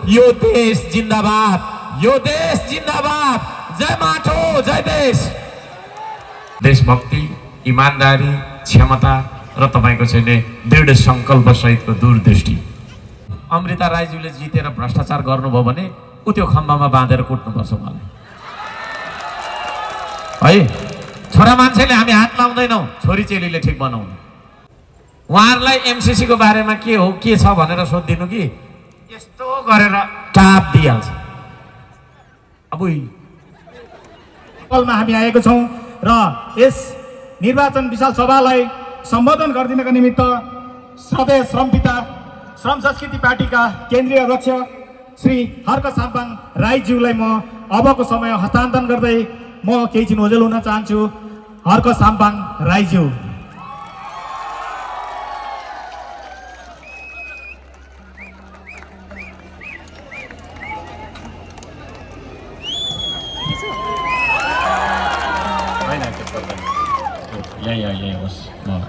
यो देश जिंदाबाद, यो देश जिंदाबाद। जय माटो, जय देश। देशभक्ति, ईमानदारी, क्षमता र तपाईको चाहिँ दृढ संकल्प सहितको दूरदृष्टि। अमृता राईज्यूले जितेर भ्रष्टाचार गर्नुभयो भने उ त्यो खम्बामा बाँधेर कुट्नुपर्छ मलाई है। छोरा मान्छेले हामी हात लाउँदैनौँ, छोरी चेलीले ठिक बनाउनु। उहाँहरूलाई एमसीसी को बारेमा के हो के छ भनेर सोधिदिनु कि यस्तो गरेर टाप दिइहाल्छ। अब पलमा हामी आएको छौँ र यस निर्वाचन विशाल सभालाई सम्बोधन गरिदिनका निमित्त सधैँ श्रमपिता श्रम संस्कृति पार्टीका केन्द्रीय अध्यक्ष श्री हर्क साम्पाङ राईज्यूलाई म अबको समय हस्तान्तरण गर्दै म केही चिनोजेल हुन चाहन्छु। हर्क साम्पाङ राईज्यू।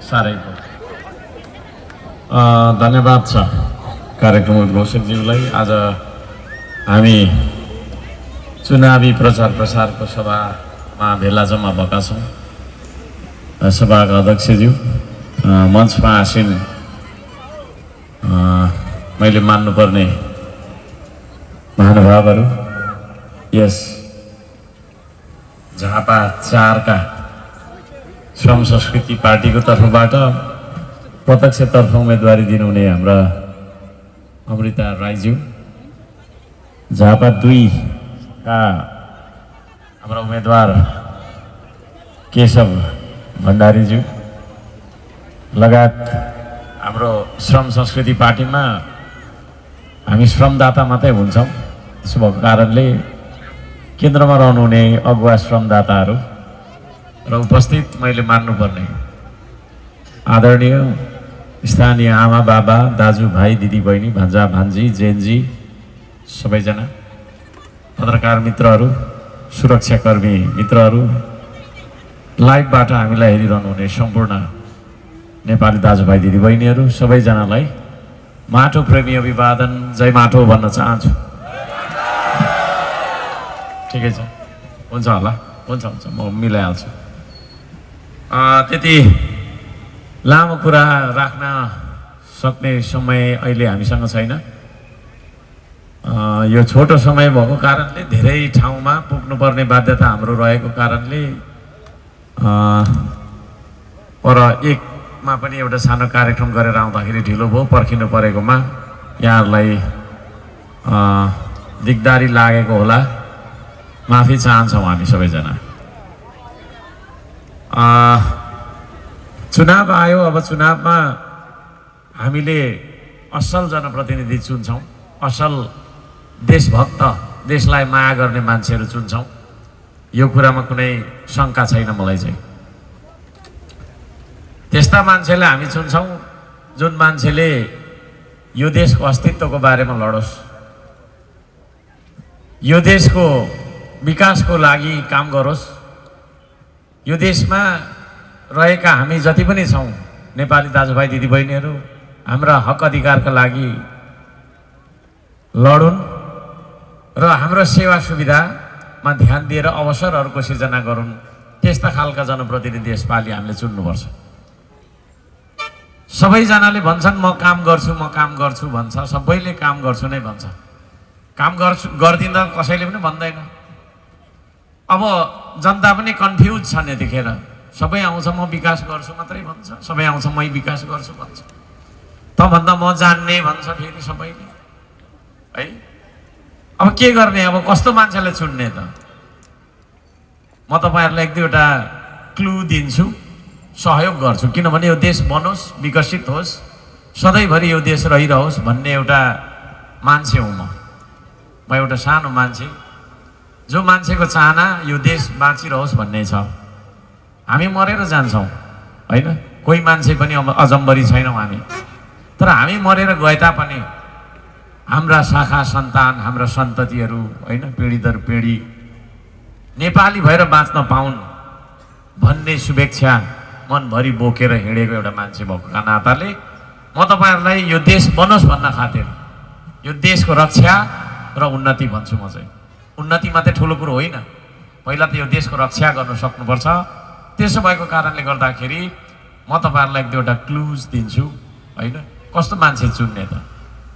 साह्रै धन्यवाद छ कार्यक्रम उद्घोषकज्यूलाई। आज हामी चुनावी प्रचार प्रसारको सभामा भेला जम्मा भएका छौँ। सभाका अध्यक्षज्यू, मञ्चमा आसीन मैले मान्नुपर्ने महानुभावहरू, यस झापा 4 का श्रम संस्कृति पार्टीको तर्फबाट प्रत्यक्षतर्फ उम्मेदवारी दिनुहुने हाम्रा अमृता राईज्यू, झापा 2 का हाम्रा उम्मेदवार केशव भण्डारीज्यू लगायत हाम्रो श्रम संस्कृति पार्टीमा हामी श्रमदाता मात्रै हुन्छौँ। त्यसो भएको कारणले केन्द्रमा रहनुहुने अगुवा श्रमदाताहरू र उपस्थित मैले मान्नुपर्ने आदरणीय स्थानीय आमा बाबा, दाजु भाइ, दिदी बहिनी, भान्जा भान्जी, जेनजी, सबैजना पत्रकार मित्रहरू, सुरक्षाकर्मी मित्रहरू, लाइभबाट हामीलाई हेरिरहनुहुने सम्पूर्ण नेपाली दाजुभाइ दिदीबहिनीहरू सबैजनालाई माटो प्रेमी अभिवादन, जय माटो भन्न चाहन्छु। ठिकै छ, हुन्छ होला, हुन्छ हुन्छ, म मिलाइहाल्छु। त्यति लामो कुरा राख्न सक्ने समय अहिले हामीसँग छैन। यो छोटो समय भएको कारणले धेरै ठाउँमा पुग्नुपर्ने बाध्यता हाम्रो रहेको कारणले पर एकमा पनि एउटा सानो कार्यक्रम गरेर आउँदाखेरि ढिलो भयो। पर्खिनु परेकोमा यहाँहरूलाई दिगदारी लागेको होला, माफी चाहन्छौँ हामी सबैजना। चुनाव आयो। अब चुनावमा हामीले असल जनप्रतिनिधि चुन्छौँ, असल देशभक्त, देशलाई माया गर्ने मान्छेहरू चुन्छौँ। यो कुरामा कुनै शङ्का छैन मलाई चाहिँ। त्यस्ता मान्छेले हामी चुन्छौँ जुन मान्छेले यो देशको अस्तित्वको बारेमा लडोस्, यो देशको विकासको लागि काम गरोस्, यो देशमा रहेका हामी जति पनि छौँ नेपाली दाजुभाइ दिदीबहिनीहरू हाम्रा हक अधिकारका लागि लडुन् र हाम्रो सेवा सुविधामा ध्यान दिएर अवसरहरूको सिर्जना गरून्। त्यस्ता खालका जनप्रतिनिधि यसपालि हामीले चुन्नुपर्छ। सबैजनाले भन्छन् म काम गर्छु, म काम गर्छु भन्छ, सबैले काम गर्छु नै भन्छ, काम गर्छु गर्दिनँ कसैले पनि भन्दैन। अब जनता पनि कन्फ्युज छन् यतिखेर। सबै आउँछ म विकास गर्छु मात्रै भन्छ, सबै आउँछ मै विकास गर्छु भन्छ, त भन्दा म जान्ने भन्छ फेरि सबैले है। अब के गर्ने, अब कस्तो मान्छेलाई चुन्ने त? म तपाईँहरूलाई 1-2वटा क्लु दिन्छु, सहयोग गर्छु, किनभने यो देश बनोस्, विकसित होस्, सधैँभरि यो देश रहिरहोस् भन्ने एउटा मान्छे हुँ म एउटा सानो मान्छे, जो मान्छेको चाहना यो देश बाँचिरहोस् भन्ने छ। हामी मरेर जान्छौँ होइन, कोही मान्छे पनि अजम्बरी छैनौँ हामी, तर हामी मरेर गए तापनि हाम्रा शाखा सन्तान, हाम्रा सन्ततिहरू होइन, पिँढी दर पिँढी नेपाली भएर बाँच्न पाउन् भन्ने शुभेच्छा मनभरि बोकेर हिँडेको एउटा मान्छे भएको नाताले म तपाईँहरूलाई यो देश बनोस् भन्न खातिर, यो देशको रक्षा र उन्नति भन्छु म चाहिँ। उन्नति मात्रै ठुलो कुरो होइन, पहिला त यो देशको रक्षा गर्न सक्नुपर्छ। त्यसो भएको कारणले गर्दाखेरि म तपाईँहरूलाई एक दुईवटा क्लुज दिन्छु होइन। कस्तो मान्छे चुन्ने त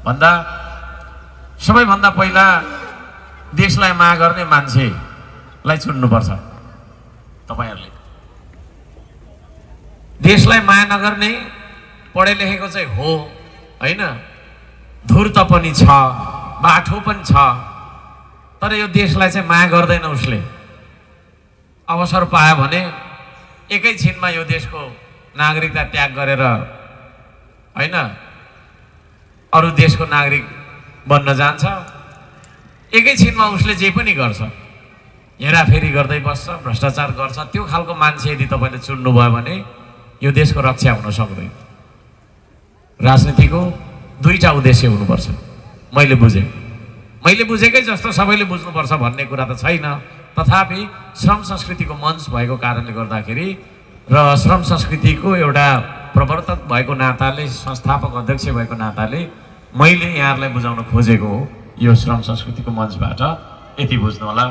भन्दा सबैभन्दा पहिला देशलाई माया गर्ने मान्छेलाई चुन्नुपर्छ तपाईँहरूले। देशलाई माया नगर्ने पढे लेखेको चाहिँ हो होइन, धूर्त पनि छ, बाठो पनि छ, तर यो देशलाई चाहिँ माया गर्दैन। उसले अवसर पायो भने एकैछिनमा यो देशको नागरिकता त्याग गरेर होइन अरू देशको नागरिक बन्न जान्छ। एकैछिनमा उसले जे पनि गर्छ, हेराफेरी गर्दै बस्छ, भ्रष्टाचार गर्छ। त्यो खालको मान्छे यदि तपाईँले चुन्नुभयो भने यो देशको रक्षा हुन सक्दैन। राजनीतिको दुईटा उद्देश्य हुनुपर्छ, मैले बुझेकै जस्तो सबैले बुझ्नुपर्छ भन्ने कुरा त छैन। तथापि श्रम संस्कृतिको मञ्च भएको कारणले गर्दाखेरि र श्रम संस्कृतिको एउटा प्रवर्तक भएको नाताले, संस्थापक अध्यक्ष भएको नाताले मैले यहाँहरूलाई बुझाउन खोजेको हो यो श्रम संस्कृतिको मञ्चबाट। यति बुझ्नु होला,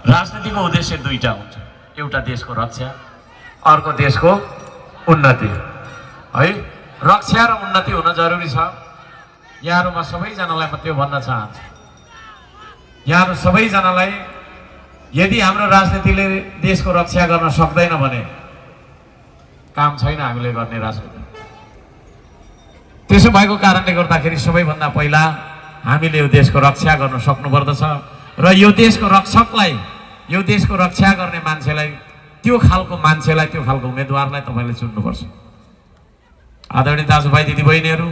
राजनीतिको उद्देश्य दुईटा हुन्छ, एउटा देशको रक्षा, अर्को देशको उन्नति है। रक्षा र उन्नति हुन जरुरी छ। यहाँहरूमा सबैजनालाई म त्यो भन्न चाहन्छु, यहाँहरू सबैजनालाई यदि हाम्रो राजनीतिले देशको रक्षा गर्न सक्दैन भने काम छैन हामीले गर्ने राजनीति। त्यसो भएको कारणले गर्दाखेरि सबैभन्दा पहिला हामीले यो देशको रक्षा गर्न सक्नुपर्दछ र यो देशको रक्षकलाई, यो देशको रक्षा गर्ने मान्छेलाई, त्यो खालको मान्छेलाई, त्यो खालको उम्मेदवारलाई तपाईँले चुन्नुपर्छ। आदरणीय दाजुभाइ दिदीबहिनीहरू,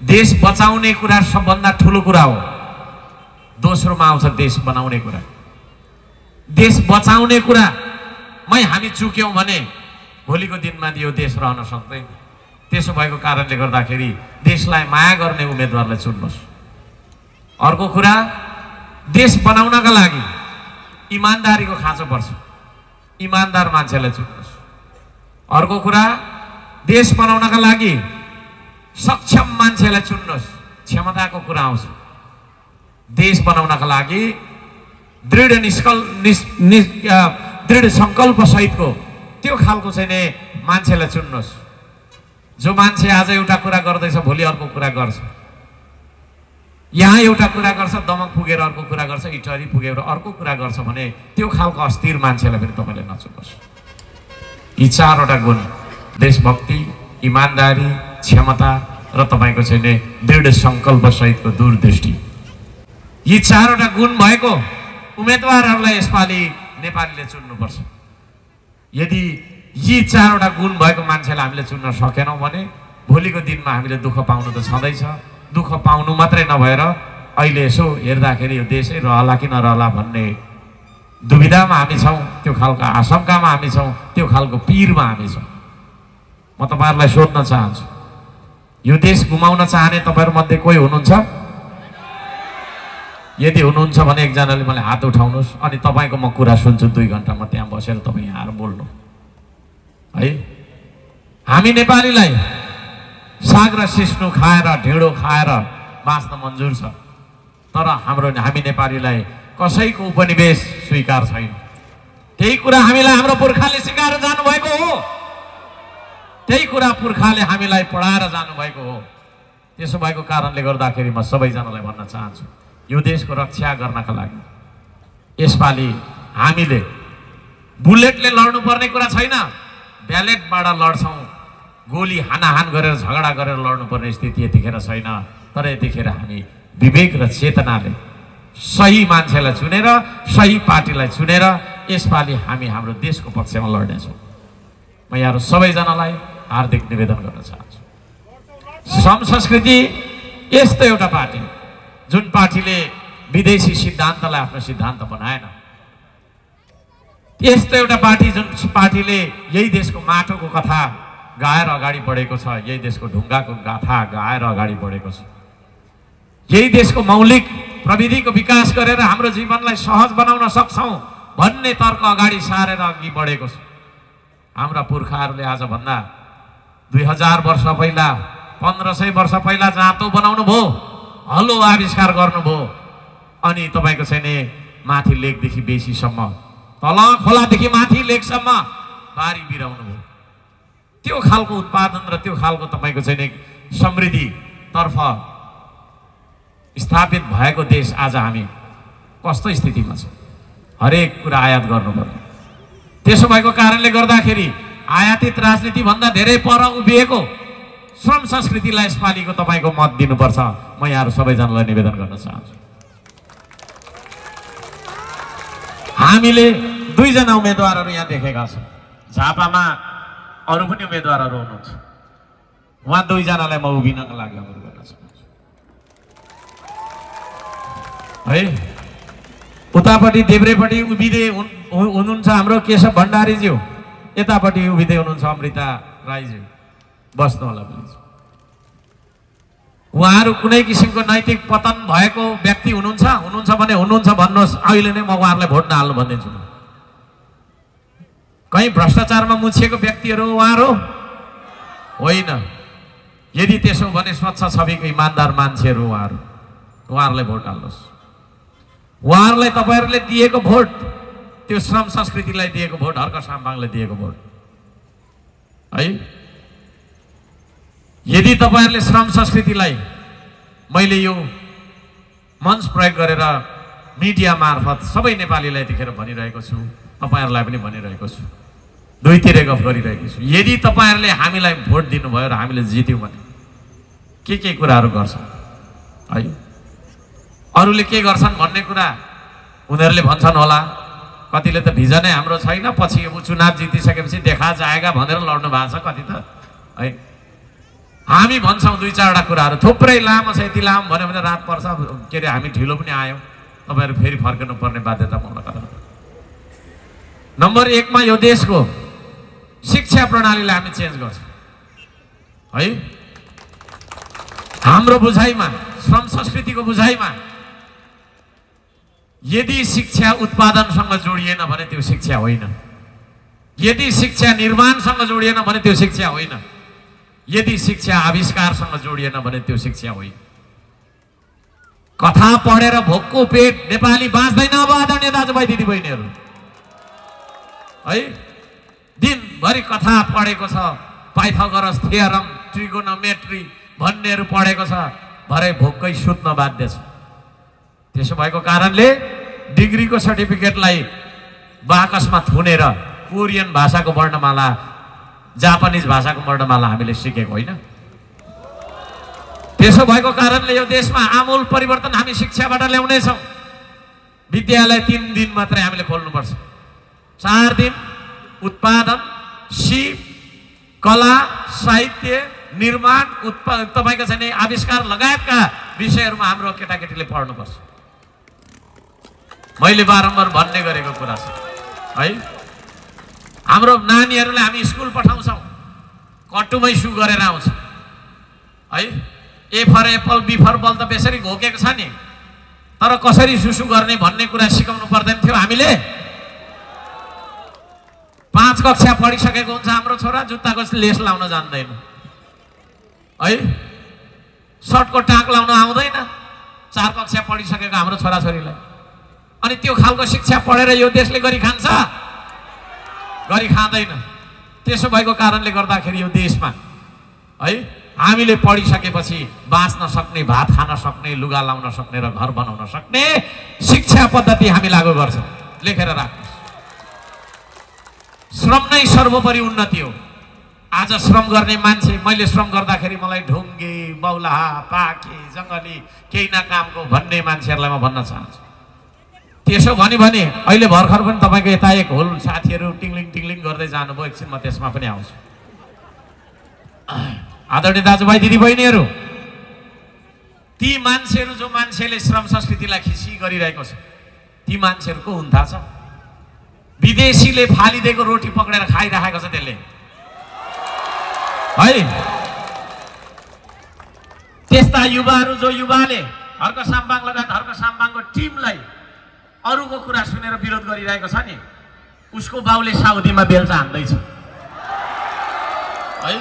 देश बचाउने कुरा सबभन्दा ठुलो कुरा हो। दोस्रोमा आउँछ देश बनाउने कुरा। देश बचाउने कुरामै हामी चुक्यौँ भने भोलिको दिनमा यो देश रहन सक्दैन। त्यसो भएको कारणले गर्दाखेरि देशलाई माया गर्ने उम्मेदवारलाई चुन्नुहोस्। अर्को कुरा, देश बनाउनका लागि इमान्दारीको खाँचो पर्छ, इमान्दार मान्छेलाई चुन्नुहोस्। अर्को कुरा, देश बनाउनका लागि सक्षम मान्छेलाई चुन्नुहोस्। क्षमताको कुरा आउँछ। देश बनाउनका लागि दृढ सङ्कल्प सहितको त्यो खालको चाहिँ नि मान्छेलाई चुन्नुहोस्। जो मान्छे आज एउटा कुरा गर्दैछ भोलि अर्को कुरा गर्छ, यहाँ एउटा कुरा गर्छ दमक पुगेर अर्को कुरा गर्छ, इटहरी पुगेर अर्को कुरा गर्छ भने त्यो खालको अस्थिर मान्छेलाई पनि तपाईँले नचुन्नुहोस्। यी चारवटा गुण, देशभक्ति, इमान्दारी, क्षमता र तपाईँको चाहिँ नि दृढ सङ्कल्प सहितको दूरदृष्टि, यी चारवटा गुण भएको उम्मेदवारहरूलाई यसपालि नेपालीले चुन्नुपर्छ। यदि यी चारवटा गुण भएको मान्छेलाई हामीले चुन्न सकेनौँ भने भोलिको दिनमा हामीले दुःख पाउनु त छँदैछ। दुःख पाउनु मात्रै नभएर अहिले यसो हेर्दाखेरि यो देशै रहला कि नरहला भन्ने दुविधामा हामी छौँ, त्यो खालको आशंकामा हामी छौँ, त्यो खालको पिरमा हामी छौँ। म तपाईँहरूलाई सोध्न चाहन्छु, यो देश गुमाउन चाहने तपाईँहरूमध्ये कोही हुनुहुन्छ? यदि हुनुहुन्छ भने एकजनाले मलाई हात उठाउनुहोस् अनि तपाईँको म कुरा सुन्छु। 2 घन्टा म त्यहाँ बसेर तपाईँ यहाँ आएर बोल्नु है। हामी नेपालीलाई साग र सिस्नु खाएर, ढिँडो खाएर बाँच्न मन्जुर छ, तर हामी नेपालीलाई कसैको उपनिवेश स्वीकार छैन। त्यही कुरा हामीलाई हाम्रो पुर्खाले सिकाएर जानुभएको हो, त्यही कुरा पुर्खाले हामीलाई पढाएर जानुभएको हो। त्यसो भएको कारणले गर्दाखेरि म सबैजनालाई भन्न चाहन्छु, यो देशको रक्षा गर्नका लागि यसपालि हामीले बुलेटले लड्नुपर्ने कुरा छैन, ब्यालेटबाट लड्छौँ। गोली हानाहान गरेर झगडा गरेर लड्नुपर्ने स्थिति यतिखेर छैन। तर यतिखेर हामी विवेक र चेतनाले सही मान्छेलाई चुनेर, सही पार्टीलाई चुनेर यसपालि हामी हाम्रो देशको पक्षमा लड्नेछौँ। म यहाँहरू सबैजनालाई हार्दिक निवेदन गर्न चाहन्छु। श्रम संस्कृति यस्तो एउटा पार्टी जुन पार्टीले विदेशी सिद्धान्तलाई आफ्नो सिद्धान्त बनाएन, यस्तो एउटा पार्टी जुन पार्टीले यही देशको माटोको कथा गाएर अगाडि बढेको छ, यही देशको ढुङ्गाको गाथा गाएर अगाडि बढेको छ, यही देशको मौलिक प्रविधिको विकास गरेर हाम्रो जीवनलाई सहज बनाउन सक्छौँ भन्ने तर्क अगाडि सारेर अघि बढेको छ। हाम्रा पुर्खाहरूले आजभन्दा 2000 वर्ष पहिला, 1500 वर्ष पहिला जाँतो बनाउनु भयो, हलो आविष्कार गर्नुभयो, अनि तपाईँको चाहिँ नि माथि लेकदेखि बेसीसम्म, तल खोलादेखि माथि लेकसम्म बारी बिराउनु भयो। त्यो खालको उत्पादन र त्यो खालको तपाईँको चाहिँ नि समृद्धितर्फ स्थापित भएको देश आज हामी कस्तो स्थितिमा छौँ? हरेक कुरा आयात गर्नुपर्ने। त्यसो भएको कारणले गर्दाखेरि आयातित राजनीतिभन्दा धेरै पर उभिएको श्रम संस्कृतिलाई यसपालिको तपाईँको मत दिनुपर्छ। म यहाँहरू सबैजनालाई निवेदन गर्न चाहन्छु। हामीले 2 जना उम्मेदवारहरू यहाँ देखेका छौँ। झापामा अरू पनि उम्मेदवारहरू हुनुहुन्छ। उहाँ 2 जनालाई म उभिनको लागि अनुरोध गर्न चाहन्छु है। उतापट्टि देब्रेपट्टि उभिँदै हुनुहुन्छ हाम्रो केशव भण्डारीज्यू, यतापट्टि उभिँदै हुनुहुन्छ अमृता राईज्यू। बस्नु होला प्लिज। उहाँहरू कुनै किसिमको नैतिक पतन भएको व्यक्ति हुनुहुन्छ भने हुनुहुन्छ भन्नुहोस्। अहिले नै म उहाँहरूलाई भोट नहाल्नु भनिदिन्छु। कहीँ भ्रष्टाचारमा मुछिएको व्यक्तिहरू उहाँहरू होइन। यदि त्यसो भने स्वच्छ छविको इमान्दार मान्छेहरू उहाँहरूलाई भोट हाल्नुहोस्। उहाँहरूलाई तपाईँहरूले दिएको भोट, त्यो श्रम संस्कृतिलाई दिएको भोट, हर्क साम्बाङले दिएको भोट है। यदि तपाईँहरूले श्रम संस्कृतिलाई, मैले यो मञ्च प्रयोग गरेर मिडिया मार्फत सबै नेपालीलाई यतिखेर भनिरहेको छु, तपाईँहरूलाई पनि भनिरहेको छु, दुईतिरै गफ गरिरहेको छु। यदि तपाईँहरूले हामीलाई भोट दिनुभयो र हामीले जित्यौँ भने के कुराहरू गर्छौँ है। अरूले के गर्छन् भन्ने कुरा उनीहरूले भन्छन् होला। कतिले त भिजनै हाम्रो छैन, पछि चुनाव जितिसकेपछि देखा जाएगा भनेर लड्नु भएको छ कति त है। हामी भन्छौँ 2-4वटा कुराहरू, थुप्रै लामो छ। यति लामो भन्यो भने रात पर्छ। के अरे हामी ढिलो पनि आयौँ, तपाईँहरू फेरि फर्किनु पर्ने बाध्यता मलाई गर्नु। नम्बर 1 मा यो देशको शिक्षा प्रणालीलाई हामी चेन्ज गर्छौँ है। हाम्रो बुझाइमा, श्रम संस्कृतिको बुझाइमा, यदि शिक्षा उत्पादनसँग जोडिएन भने त्यो शिक्षा होइन। यदि शिक्षा निर्माणसँग जोडिएन भने त्यो शिक्षा होइन। यदि शिक्षा आविष्कारसँग जोडिएन भने त्यो शिक्षा होइन। कथा पढेर भोकको पेट नेपाली बाँच्दैन। अब आदरणीय दाजुभाइ दिदीबहिनीहरू है, दिनभरि कथा पढेको छ, पाइथागोरस थियोरम, ट्रिगोनोमेट्री भन्नेहरू पढेको छ, भरे भोकै सुत्न बाध्य छ। त्यसो भएको कारणले डिग्रीको सर्टिफिकेटलाई बाकसमा थुनेर कोरियन भाषाको वर्णमाला, जापानिज भाषाको वर्णमाला हामीले सिकेको होइन। त्यसो भएको कारणले यो देशमा आमूल परिवर्तन हामी शिक्षाबाट ल्याउनेछौँ। विद्यालय 3 दिन मात्रै हामीले खोल्नुपर्छ। 4 दिन उत्पादन, सिप, कला, साहित्य, निर्माण, तपाईँको चाहिँ आविष्कार लगायतका विषयहरूमा हाम्रो केटाकेटीले पढ्नुपर्छ। मैले बारम्बार भन्ने गरेको कुरा छ है। हाम्रो नानीहरूलाई हामी स्कुल पठाउँछौँ, कटुमै सु गरेर आउँछ है। ए फर एप्पल, बी फर बल त बेसरी घोकेको छ नि, तर कसरी सुसु गर्ने भन्ने कुरा सिकाउनु पर्दैन थियो हामीले। 5 कक्षा पढिसकेको हुन्छ हाम्रो छोरा, जुत्ताको लेस लाउन जान्दैन है, सर्टको टाँक लाउन आउँदैन। 4 कक्षा पढिसकेको हाम्रो छोराछोरीलाई। अनि त्यो खालको शिक्षा पढेर यो देशले गरी खान्छ? गरी खाँदैन। त्यसो भएको कारणले गर्दाखेरि यो देशमा है हामीले पढिसकेपछि बाँच्न सक्ने, भात खान सक्ने, लुगा लाउन सक्ने र घर बनाउन सक्ने शिक्षा पद्धति हामी लागू गर्छौँ। लेखेर राख्नुहोस्। श्रम नै सर्वोपरि उन्नति हो। आज श्रम गर्ने मान्छे, मैले श्रम गर्दाखेरि मलाई ढुङ्गे, बौलाहा, पाके, जङ्गली, केही न कामको भन्ने मान्छेहरूलाई म भन्न चाहन्छु। त्यसो भने अहिले भर्खर पनि तपाईँको यता एक होल साथीहरू टिङ्लिङ टिङ्लिङ गर्दै जानुभयो। एकछिन म त्यसमा पनि आउँछु। आदरणीय दाजुभाइ दिदीबहिनीहरू, ती मान्छेहरू जो मान्छेले श्रम संस्कृतिलाई खिसी गरिरहेको छ, ती मान्छेहरू को हुन् थाहा छ? विदेशीले फालिदिएको रोटी पक्रेर खाइराखेको छ त्यसले है। त्यस्ता युवाहरू जो युवाले हर्क साम्बाङ लगायत हर्क साम्बाङको टिमलाई अरूको कुरा सुनेर विरोध गरिरहेको छ नि, उसको बाउले साउदीमा बेल्चा हान्दैछ है।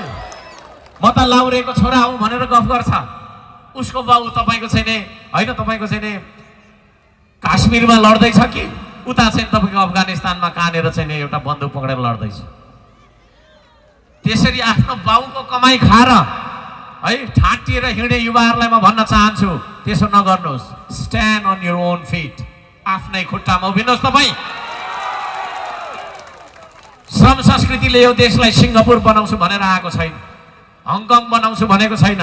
म त लाउरेको छोरा हुँ भनेर गफ गर्छ। उसको बाउ तपाईँको छैन होइन, तपाईँको छैन कश्मीरमा लड्दैछ कि उता चाहिँ तपाईँको अफगानिस्तानमा कहाँनिर चाहिँ एउटा बन्दुक पक्रेर लड्दैछ। त्यसरी आफ्नो बाउको कमाई खाएर है ठाटिएर हिँड्ने युवाहरूलाई म भन्न चाहन्छु, त्यसो नगर्नुहोस्। Stand on your own feet, आफ्नै खुट्टामा उभिनुहोस्। तपाईँ श्रम संस्कृतिले यो देशलाई सिङ्गापुर बनाउँछु भनेर आएको छैन, हङकङ बनाउँछु भनेको छैन,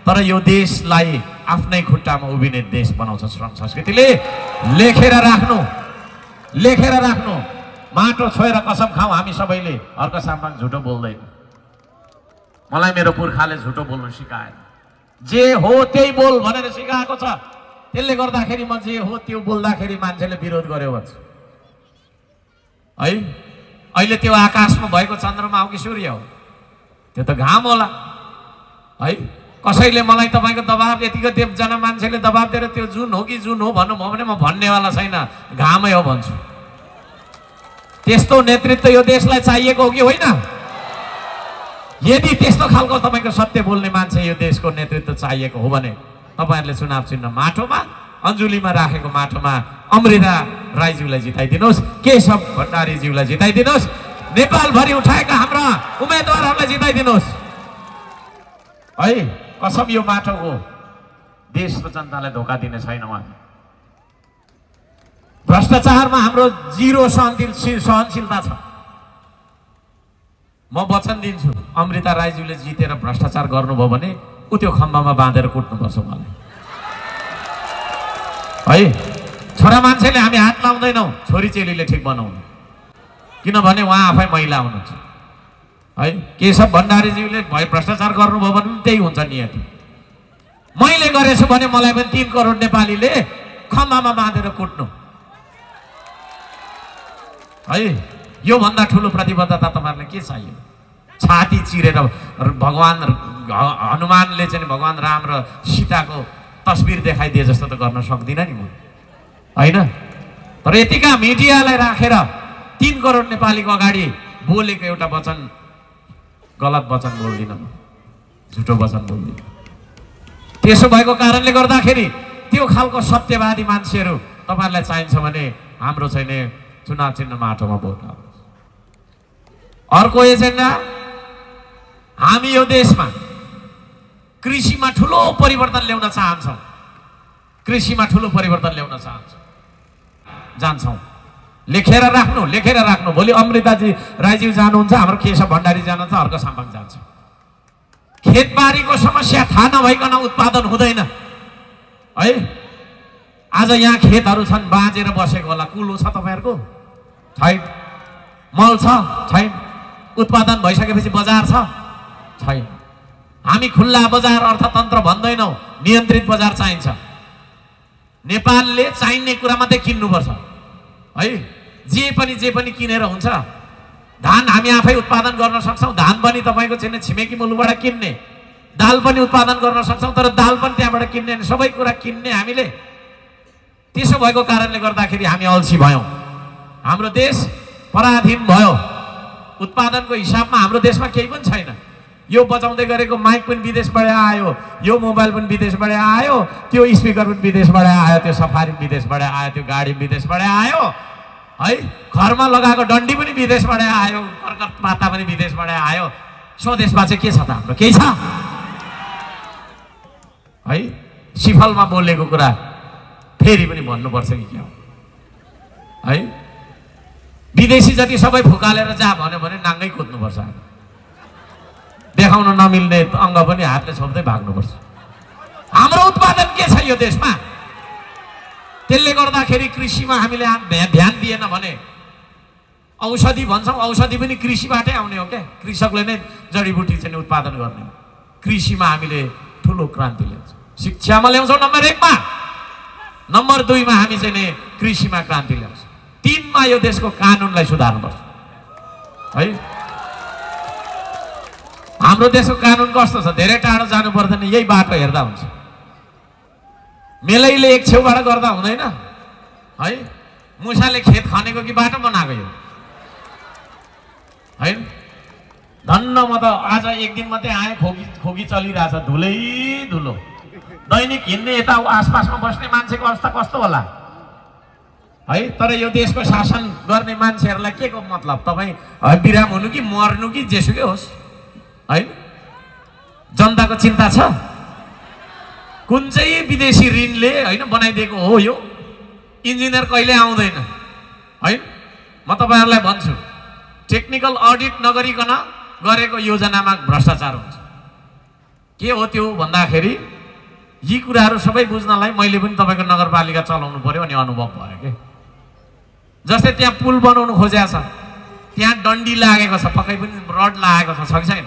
तर यो देशलाई आफ्नै खुट्टामा उभिने देश बनाउँछ श्रम संस्कृतिले। लेखेर राख्नु, लेखेर राख्नु। माटो छोएर कसम खाऊ हामी सबैले, अर्को सामान झुटो बोल्दैन। मलाई मेरो पुर्खाले झुटो बोल्नु सिकाएन, जे हो त्यही बोल भनेर सिकाएको छ। त्यसले गर्दाखेरि म जे हो त्यो बोल्दाखेरि मान्छेले विरोध गर्यो भन्छ है। अहिले त्यो आकाशमा भएको चन्द्रमा हो कि सूर्य हो? त्यो त घाम होला है। कसैले मलाई तपाईँको दबाब, यतिको जना मान्छेले दबाब दिएर त्यो जुन हो कि जुन हो भन्नुभयो भने म भन्नेवाला छैन, घामै हो भन्छु। त्यस्तो नेतृत्व यो देशलाई चाहिएको हो कि होइन? यदि त्यस्तो खालको तपाईँको सत्य बोल्ने मान्छे यो देशको नेतृत्व चाहिएको हो भने तपाईँहरूले चुनाव चिन्ह माटोमा, अन्जुलीमा राखेको माटोमा अमृता राईज्यूलाई जिताइदिनुहोस्, केशव भण्डारीज्यूलाई जिताइदिनुहोस्, नेपालभरि उठाएका हाम्रा उम्मेदवारहरूलाई जिताइदिनुहोस् है। कसम यो माटोको देशको जनतालाई धोका दिने छैन उहाँ। भ्रष्टाचारमा हाम्रो जिरो सहनशीलता छ। म वचन दिन्छु, अमृता राईज्यूले जितेर भ्रष्टाचार गर्नुभयो भने ऊ त्यो खम्बामा बाँधेर कुट्नुपर्छ मलाई है। छोरा मान्छेले हामी हात लाउँदैनौँ, छोरी चेलीले ठिक बनाउनु, किनभने उहाँ आफै महिला हुनुहुन्छ है। केशव भण्डारीज्यूले भ्रष्टाचार गर्नुभयो भने पनि त्यही हुन्छ नियति। मैले गरेछु भने मलाई पनि 3 करोड नेपालीले खम्बामा बाँधेर कुट्नु है। योभन्दा ठुलो प्रतिबद्धता तपाईँहरूलाई के चाहियो? छाती चिरेर भगवान हनुमानले चाहिँ भगवान राम र सीताको तस्बिर देखाइदिए जस्तो त गर्न सक्दिनँ नि म होइन। तर यतिका मिडियालाई राखेर 3 करोड नेपालीको अगाडि बोलेको एउटा वचन, गलत वचन बोल्दिनँ म, झुटो वचन बोल्दिनँ। त्यसो भएको कारणले गर्दाखेरि त्यो खालको सत्यवादी मान्छेहरू तपाईँहरूलाई चाहिन्छ भने हाम्रो चाहिँ नि चुनाव चिन्ह माटोमा भोट हाल्नुहोस्। अर्को एजेन्डा, हामी यो देशमा कृषिमा ठुलो परिवर्तन ल्याउन चाहन्छौँ, कृषिमा ठुलो परिवर्तन ल्याउन चाहन्छौँ, जान्छौँ। लेखेर राख्नु, लेखेर राख्नु। भोलि अमृताजी राईज्यू जानुहुन्छ, हाम्रो केशव भण्डारी जानुहुन्छ, अर्को साम्बाङ जान्छ। खेतबारीको समस्या थाहा नभइकन उत्पादन हुँदैन है। आज यहाँ खेतहरू छन् बाँझेर बसेको होला, कुलो छ तपाईँहरूको? छैन। मल छ? छैन। उत्पादन भइसकेपछि बजार छ? छैन। हामी खुल्ला बजार अर्थतन्त्र भन्दैनौँ, नियन्त्रित बजार चाहिन्छ। नेपालले चाहिने कुरा मात्रै किन्नुपर्छ है। जे पनि किनेर हुन्छ। धान हामी आफै उत्पादन गर्न सक्छौँ, धान पनि तपाईँको चाहिँ छिमेकी मुलुकबाट किन्ने, दाल पनि उत्पादन गर्न सक्छौँ, तर दाल पनि त्यहाँबाट किन्ने, सबै कुरा किन्ने हामीले। त्यसो भएको कारणले गर्दाखेरि हामी अल्छी भयौँ, हाम्रो देश पराधीन भयो। उत्पादनको हिसाबमा हाम्रो देशमा केही पनि छैन। यो बजाउँदै गरेको माइक पनि विदेशबाट आयो, यो मोबाइल पनि विदेशबाट आयो, त्यो स्पिकर पनि विदेशबाट आयो, त्यो सफारी पनि विदेशबाट आयो, त्यो गाडी पनि विदेशबाट आयो है। घरमा लगाएको डन्डी पनि विदेशबाट आयो, कर्कट पाता पनि विदेशबाट आयो। स्वदेशमा चाहिँ के छ त? हाम्रो केही छ है। सिफलमा बोलेको कुरा फेरि पनि भन्नुपर्छ कि क्या हो है। विदेशी जति सबै फुकालेर जा भन्यो भने नाङ्गै कुद्नुपर्छ, देखाउन नमिल्ने अङ्ग पनि हातले छोप्दै भाग्नुपर्छ। हाम्रो उत्पादन के छ यो देशमा? त्यसले गर्दाखेरि कृषिमा हामीले ध्यान दिएन भने, औषधि भन्छौँ, औषधि पनि कृषिबाटै आउने हो क्या। कृषकले नै जडीबुटी चाहिँ उत्पादन गर्ने हो। कृषिमा हामीले ठुलो क्रान्ति ल्याउँछौँ, शिक्षामा ल्याउँछौँ नम्बर 1 मा, नम्बर 2 मा हामी चाहिँ नि कृषिमा क्रान्ति ल्याउँछौँ, 3 मा यो देशको कानुनलाई सुधार्नुपर्छ है। हाम्रो देशको कानुन कस्तो छ? धेरै टाढो जानु पर्दैन, यही बाटो हेर्दा हुन्छ। मेलैले एक छेउबाट गर्दा हुँदैन है। मुसाले खेत खनेको कि बाटो बनाएको यो है। धन्न म त आज एक दिन मात्रै आएँ, खोकी चलिरहेछ, धुलै धुलो। दैनिक हिँड्ने यता आसपासमा बस्ने मान्छेको अवस्था कस्तो होला है। तर यो देशको शासन गर्ने मान्छेहरूलाई के को मतलब? तपाईँ बिराम हुनु कि मर्नु कि जेसुकै होस्, है? जनताको चिन्ता छ? कुन चाहिँ विदेशी ऋणले होइन बनाइदिएको हो यो? इन्जिनियर कहिले आउँदैन, है? म तपाईँहरूलाई भन्छु, टेक्निकल अडिट नगरिकन गरेको योजनामा भ्रष्टाचार हुन्छ। के हो त्यो भन्दाखेरि यी कुराहरू सबै बुझ्नलाई मैले पनि तपाईँको नगरपालिका चलाउनु पर्यो अनि अनुभव भयो के। जस्तै त्यहाँ पुल बनाउनु खोजेको छ, त्यहाँ डन्डी लागेको छ, पक्कै पनि रड लागेको छ कि छैन?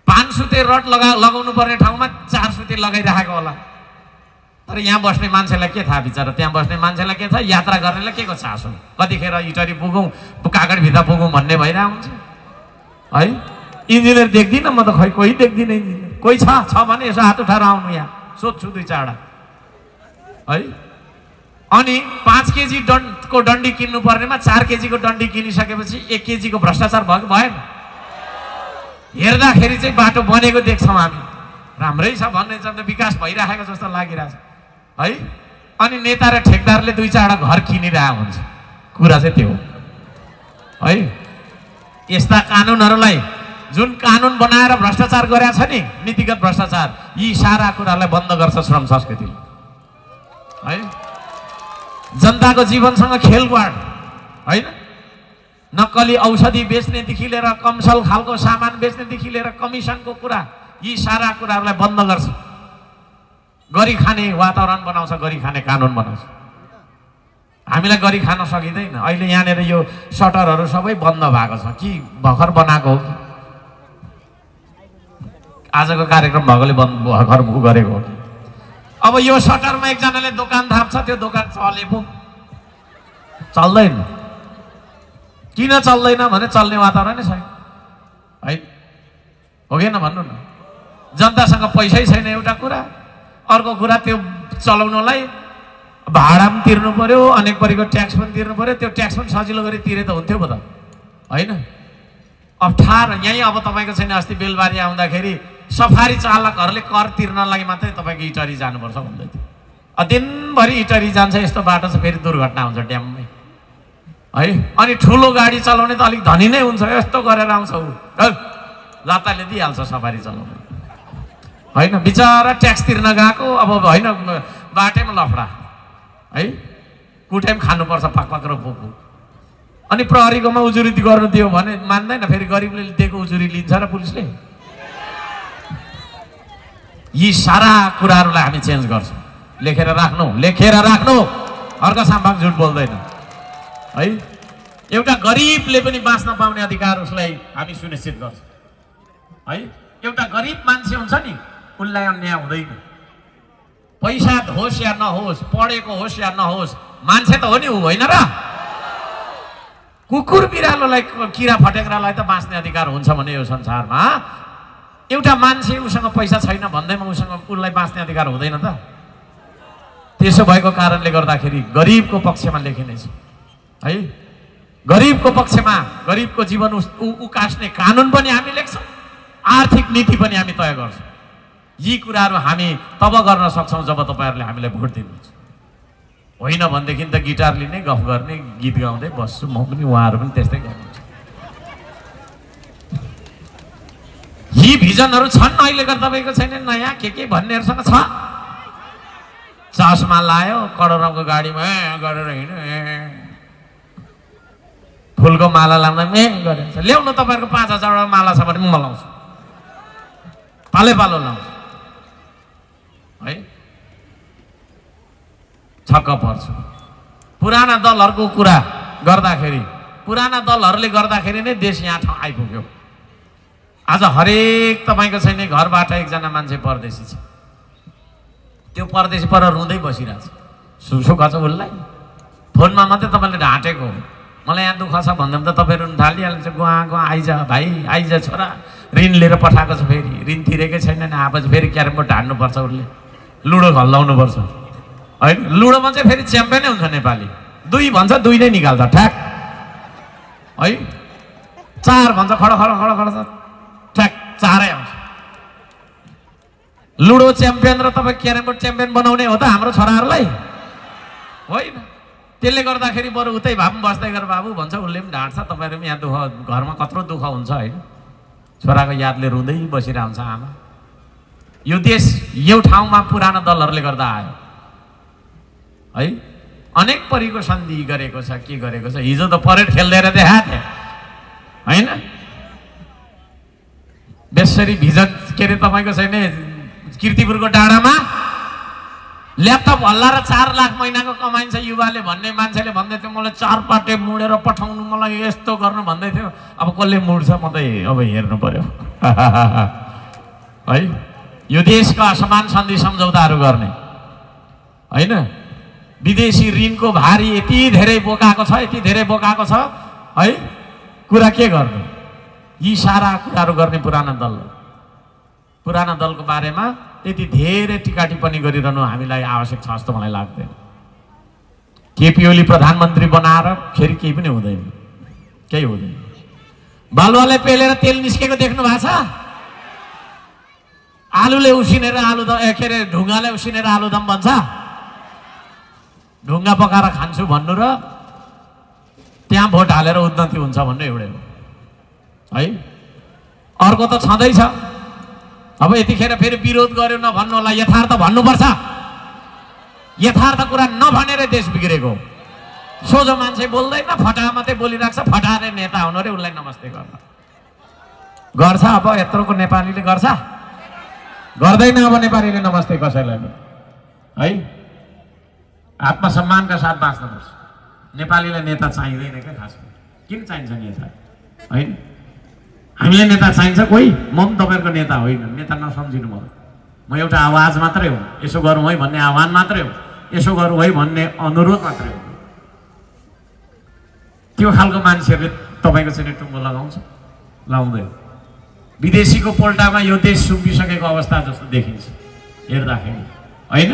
5 सुते रड लगाउनु पर्ने ठाउँमा 4 सुते लगाइराखेको होला। तर यहाँ बस्ने मान्छेलाई के थाहा बिचरा? त्यहाँ बस्ने मान्छेलाई के थाहा? यात्रा गर्नेलाई के को चासो? कतिखेर इटरी पुगौँ, कागडभित्र पुगौँ भन्ने भइरहेको हुन्छ, है? इन्जिनियर देख्दिनँ म त, खै कोही देख्दिनँ इन्जिनियर। कोही छ भने यसो हात उठाएर आउनु, यहाँ सोध्छु 2-4वटा, है? अनि 5 केजी को डन्डी किन्नु पर्नेमा 4 केजीको डन्डी किनिसकेपछि 1 केजीको भ्रष्टाचार भयो कि भएन? हेर्दाखेरि चाहिँ बाटो बनेको देख्छौँ हामी, राम्रै छ भन्ने चाहिँ विकास भइरहेको जस्तो लागिरहेछ, है? अनि नेता र ठेकदारले 2-4वटा घर किनिरहेको हुन्छ। कुरा चाहिँ त्यो हो, है? यस्ता कानुनहरूलाई, जुन कानुन बनाएर भ्रष्टाचार गरेको छ नि, नीतिगत भ्रष्टाचार, यी सारा कुरालाई बन्द गर्छ श्रम संस्कृतिले, है? जनताको जीवनसँग खेलवाड, होइन? नक्कली औषधि बेच्नेदेखि लिएर कमसल खालको सामान बेच्नेदेखि लिएर कमिसनको कुरा, यी सारा कुराहरूलाई बन्द गर्छ। गरी खाने वातावरण बनाउँछ, गरी खाने कानुन बनाउँछ। हामीलाई गरी खान सकिँदैन। अहिले यहाँनिर यो सटरहरू सबै बन्द भएको छ कि भर्खर बनाएको हो कि आजको कार्यक्रम भएकोले भर्खर गरेको हो कि? अब यो सटरमा एकजनाले दोकान थाप्छ, त्यो दोकान चले पो? चल्दैन। किन चल्दैन भने चल्ने वातावरणै छैन, है? हो कि न भन्नु न? जनतासँग पैसै छैन एउटा कुरा, अर्को कुरा त्यो चलाउनलाई भाडा पनि तिर्नु पर्यो, अनेक परेको ट्याक्स पनि तिर्नु पर्यो। त्यो ट्याक्स पनि सजिलो गरी तिरे त हुन्थ्यो पो त, होइन? अप्ठ्यारो। यहीँ अब तपाईँको छैन, अस्ति बेलबारी आउँदाखेरि सफारी चालकहरूले कर तिर्न लागि मात्रै तपाईँको इटरी जानुपर्छ भन्दै थियो। दिनभरि इटरी जान्छ, यस्तो बाटो छ, फेरि दुर्घटना हुन्छ ड्याममै, है? अनि ठुलो गाडी चलाउने त अलिक धनी नै हुन्छ, यस्तो गरेर आउँछ ऊ, लाताले दिइहाल्छ सफारी चलाउने, होइन? बिचरा ट्याक्स तिर्न गएको, अब होइन बाटैमा लफडा, है? कुटै पनि खानुपर्छ पाक र पोपु। अनि प्रहरीकोमा उजुरी गर्नु दियो भने मान्दैन, फेरि गरिबले दिएको उजुरी लिन्छ र पुलिसले। यी सारा कुराहरूलाई हामी चेन्ज गर्छौँ। लेखेर राख्नु, लेखेर राख्नु। अर्को साम्बाङ झुट बोल्दैन, है? एउटा गरिबले पनि बाँच्न पाउने अधिकार उसलाई हामी सुनिश्चित गर्छौँ, है? एउटा गरिब मान्छे हुन्छ नि, उसलाई अन्याय हुँदैन। पैसा होस् या नहोस्, पढेको होस् या नहोस्, मान्छे त हो नि ऊ, होइन र? कुकुर बिरालोलाई, किरा फटेक्रालाई त बाँच्ने अधिकार हुन्छ भने यो संसारमा एउटा मान्छे उसँग पैसा छैन भन्दैमा उसलाई बाँच्ने अधिकार हुँदैन त? त्यसो भएको कारणले गर्दाखेरि गरिबको पक्षमा लेखिनेछ, है? गरिबको पक्षमा, गरिबको जीवन उकास्ने कानुन पनि हामी लेख्छौँ, आर्थिक नीति पनि हामी तय गर्छौँ। यी कुराहरू हामी तब गर्न सक्छौँ जब तपाईँहरूले हामीलाई भोट दिनुहुन्छ। होइन भनेदेखि त गिटार लिने, गफ गर्ने, गीत गाउँदै बस्छु म पनि, उहाँहरू पनि त्यस्तै गर्नुहुन्छ। यी भिजनहरू छन् अहिलेको तपाईँको छैन नयाँ के भन्नेहरूसँग छ। चस्मा लायो, करोडौँको गाडीमा गरेर हिँड्यो, फुलको माला लाउँदा गरेर ल्याउनु, तपाईँहरूको 5000 माला छ भने म लाउँछु, पाले पालो लाउँछु, है? छक्क पर्छु। पुराना दलहरूको कुरा गर्दाखेरि, पुराना दलहरूले गर्दाखेरि नै देश यहाँ ठाउँ आइपुग्यो। आज हरेक तपाईँको छैन घरबाट एकजना मान्छे परदेशी छ, त्यो परदेशी पर रुँदै बसिरहेछ, सुख छ उसलाई। फोनमा मात्रै तपाईँले ढाँटेको, मलाई यहाँ दुःख छ भन्दा त तपाईँ रुन थालिहाल्नुहुन्छ, गुवा आइज भाइ, आइज छोरा, ऋण लिएर पठाएको छ, फेरि ऋण तिरेकै छैन नि, आएपछि फेरि क्यारम बोर्ड ढाड्नुपर्छ, उसले लुडो हल्लाउनुपर्छ, होइन? लुडोमा चाहिँ फेरि च्याम्पियनै हुन्छ नेपाली। 2 भन्छ 2 नै निकाल्छ ठ्याक, है? 4 भन्छ खडा खडा खडा खडा ठ्याक 4 आउँछ। लुडो च्याम्पियन र तपाईँ क्यारम बोर्ड च्याम्पियन बनाउने हो त हाम्रो छोराहरूलाई? होइन। त्यसले गर्दाखेरि बरु उतै भए पनि बस्दै गर बाबु भन्छ, उसले पनि ढाँट्छ। तपाईँहरू पनि यहाँ दुःख, घरमा कत्रो दुःख हुन्छ होइन, छोराको यादले रुँदै बसिरहेको हुन्छ आमा। यो देश यो ठाउँमा पुरानो दलहरूले गर्दा आयो है, अनेक परीको सन्धि गरेको छ, के गरेको छ। हिजो त परेड खेल्दै देखाएको थियो होइन, बेसरी भिजन के अरे तपाईँको छैन किर्तिपुरको डाँडामा ल्यापटप हल्ला र 4 लाख महिनाको कमाइन्छ युवाले भन्ने मान्छेले भन्दै थियो, मलाई 4 पाटे मुडेर पठाउनु, मलाई यस्तो गर्नु भन्दै थियो। अब कसले मुड्छ म त अब हेर्नु पर्यो है। यो देशका असमान सन्धि सम्झौताहरू गर्ने होइन, विदेशी ऋणको भारी यति धेरै बोकाएको छ, यति धेरै बोकाएको छ है, कुरा के गर्नु। यी सारा कुराहरू गर्ने पुराना दलको बारेमा त्यति धेरै टिका टिप्पणी गरिरहनु हामीलाई आवश्यक छ जस्तो मलाई लाग्दैन। केपी ओली प्रधानमन्त्री बनाएर फेरि केही पनि हुँदैन, केही हुँदैन। बालुवाले पेलेर तेल निस्केको देख्नु भएको छ? आलुले उसिनेर आलुदम के अरे ढुङ्गाले उसिनेर आलुदम बन्छ? ढुङ्गा पकाएर खान्छु भन्नु र त्यहाँ भोट हालेर उन्नति हुन्छ भन्नु एउटै हो है। अर्को त छँदैछ। अब यतिखेर फेरि विरोध गर्यो नभन्नु होला, यथार्थ भन्नुपर्छ। यथार्थ कुरा नभनेर देश बिग्रेको। सोझो मान्छे बोल्दैन, फटा मात्रै बोलिरहेको छ, फटाएर नेता हुनु रे, उसलाई नमस्ते गर्न गर्छ। अब यत्रोको नेपालीले गर्छ? गर्दैन। अब नेपालीले नमस्ते कसैलाई है। आत्मसम्मानका साथ बाँच्नुपर्छ। नेपालीलाई नेता चाहिँदैन क्या खासमा। किन चाहिन्छ नेता होइन? हामीलाई नेता चाहिन्छ कोही, म पनि तपाईँहरूको नेता होइन। नेता नसम्झिनु भयो, म एउटा आवाज मात्रै हो। यसो गरौँ है भन्ने आह्वान मात्रै हो, यसो गरौँ है भन्ने अनुरोध मात्रै हो। त्यो खालको मान्छेहरूले तपाईँको चाहिँ टुङ्गो लगाउँछ? लाउँदैन। विदेशीको पोल्टामा यो देश सुम्पिसकेको अवस्था जस्तो देखिन्छ हेर्दाखेरि होइन।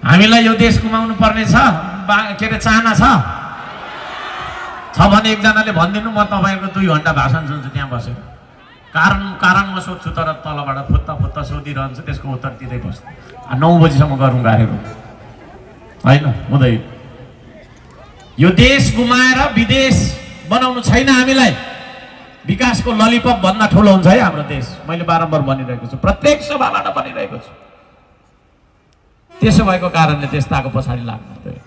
हामीलाई यो देश गुमाउनु पर्ने छ के अरे चाहना छ भने एकजनाले भनिदिनु, म तपाईँको 2 घन्टा भाषण सुन्छु त्यहाँ बसेर। कारण म सोध्छु, तर तलबाट फुत्ता सोधिरहन्छु, त्यसको उत्तर दिँदै बस्छु। 9 बजीसम्म गरौँ गाएको होइन, हुँदैन। यो देश गुमाएर विदेश बनाउनु छैन हामीलाई। विकासको ललिपप भन्दा ठुलो हुन्छ है हाम्रो देश। मैले बारम्बार भनिरहेको छु, प्रत्येक सभाबाट भनिरहेको छु। त्यसो भएको कारणले त्यस्ताको पछाडि लाग्नु पर्यो।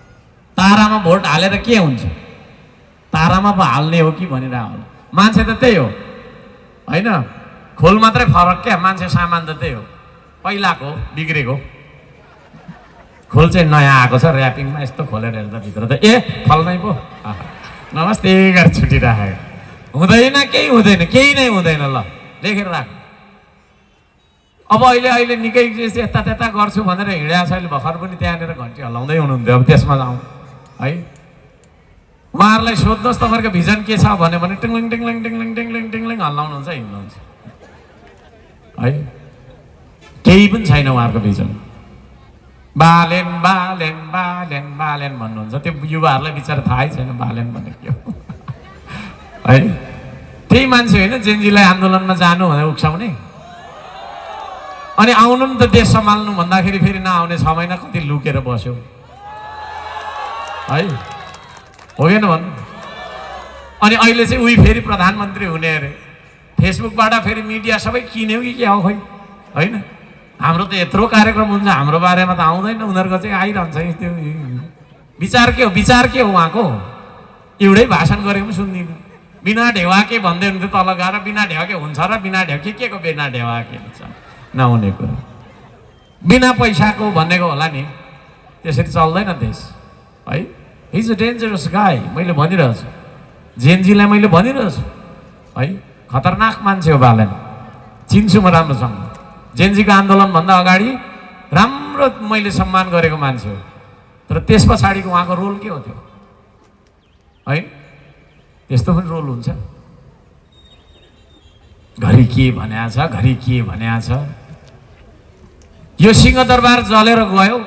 तारामा भोट हालेर के हुन्छ? तारामा पो हाल्ने हो कि भनिरहेको होला। मान्छे त त्यही हो होइन, खोल मात्रै फरक क्या, मान्छे सामान त त्यही हो। पहिलाको बिग्रेको खोल चाहिँ नयाँ आएको छ, ऱ्यापिङमा यस्तो खोलेर हेर्दा भित्र त फल्नै पो नमस्ते गरेर छुटिराखेको। हुँदैन, केही हुँदैन, केही नै हुँदैन। ल लेखेर राख। अब अहिले निकै यता त्यता गर्छु भनेर हिँडेको छ। अहिले भर्खर पनि त्यहाँनिर घन्टी हल्लाउँदै हुनुहुन्थ्यो। अब त्यसमा जाउँ है। उहाँहरूलाई सोध्नुहोस् तपाईँहरूको भिजन के छ भन्यो भने टिङ्लिङ टिङ्लिङ टिङ्लिङ टिङ्लिङ टिङ्लिङ हल्लाउनुहुन्छ, हिँड्नुहुन्छ है। केही पनि छैन उहाँहरूको भिजन। बालेन बालेन बालेन बालेन भन्नुहुन्छ। त्यो युवाहरूलाई बिचरा थाहै छैन बालेन भनेको के हो है। त्यही मान्छे होइन जेनजीलाई आन्दोलनमा जानु भनेर उक्साउने, अनि आउनु नि त देश सम्हाल्नु भन्दाखेरि फेरि नआउने 6 महिना कति लुकेर बस्यो है, हो कि भन्नु। अनि अहिले चाहिँ उही फेरि प्रधानमन्त्री हुने अरे। फेसबुकबाट फेरि मिडिया सबै किन्यो कि के हो खोइ होइन। हाम्रो त यत्रो कार्यक्रम हुन्छ, हाम्रो बारेमा त आउँदैन, उनीहरूको चाहिँ आइरहन्छ। त्यो विचार के हो? विचार के हो उहाँको? एउटै भाषण गरेको पनि सुन्दिनँ। बिना ढेवा के भन्दै हुन्थ्यो तल गएर, बिना ढेवा के हुन्छ र बिना ढेवा के को बिना ढेवा के हुन्छ नहुने कुरा। बिना पैसाको भनेको होला नि, त्यसरी चल्दैन देश है। हिज अ डेन्जरस गाई, मैले भनिरहेको छु। जेनजीलाई मैले भनिरहेको छु है, खतरनाक मान्छे हो बालेन। चिन्छु म राम्रोसँग। जेनजीको आन्दोलनभन्दा अगाडि राम्रो मैले सम्मान गरेको मान्छे हो। तर त्यस पछाडिको उहाँको रोल के हो त्यो है? त्यस्तो पनि रोल हुन्छ। घरि के भनेको छ, घरि के भनेको छ। यो सिंहदरबार जलेर गयो,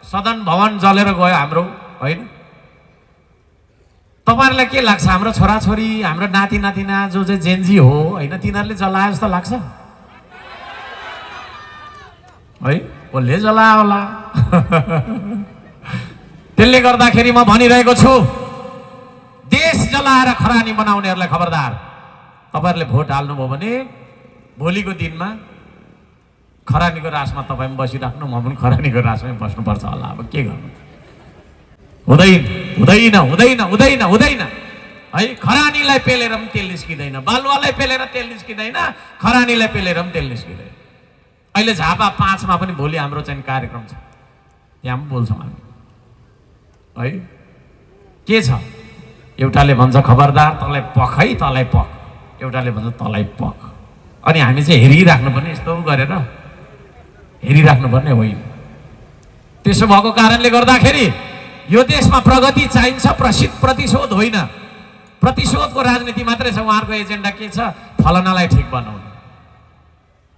सदन भवन जलेर गयो हाम्रो होइन। तपाईँहरूलाई के लाग्छ? हाम्रो छोराछोरी, हाम्रो नाति नातिना जो चाहिँ जेनजी हो होइन, तिनीहरूले जलायो जस्तो लाग्छ है? कसले जलायो होला? त्यसले गर्दाखेरि म भनिरहेको छु, देश जलाएर खरानी बनाउनेहरूलाई खबरदार। तपाईहरुले भोट हाल्नुभयो भने भोलिको दिनमा खरानीको रासमा तपाईँ पनि बसिराख्नु, म पनि खरानीको रासमै बस्नुपर्छ होला। अब के गर्नु? हुँदैन हुँदैन हुँदैन हुँदैन हुँदैन है। खरानीलाई पेलेर पनि तेल निस्किँदैन, बालुवालाई पेलेर तेल निस्किँदैन, खरानीलाई पेलेर पनि तेल निस्किँदैन। अहिले झापा 5 मा पनि भोलि हाम्रो चाहिँ कार्यक्रम छ, त्यहाँ पनि बोल्छौँ हामी है। के छ? एउटाले भन्छ खबरदार तँलाई पख है, तँलाई पख, एउटाले भन्छ तँलाई पख। अनि हामी चाहिँ हेरिराख्नुपर्ने, यस्तो गरेर हेरिराख्नुपर्ने होइन। त्यसो भएको कारणले गर्दाखेरि यो देशमा प्रगति चाहिन्छ, प्रतिशोध होइन। प्रतिशोधको राजनीति मात्रै छ। उहाँहरूको एजेन्डा के छ? फलनालाई ठिक बनाउने।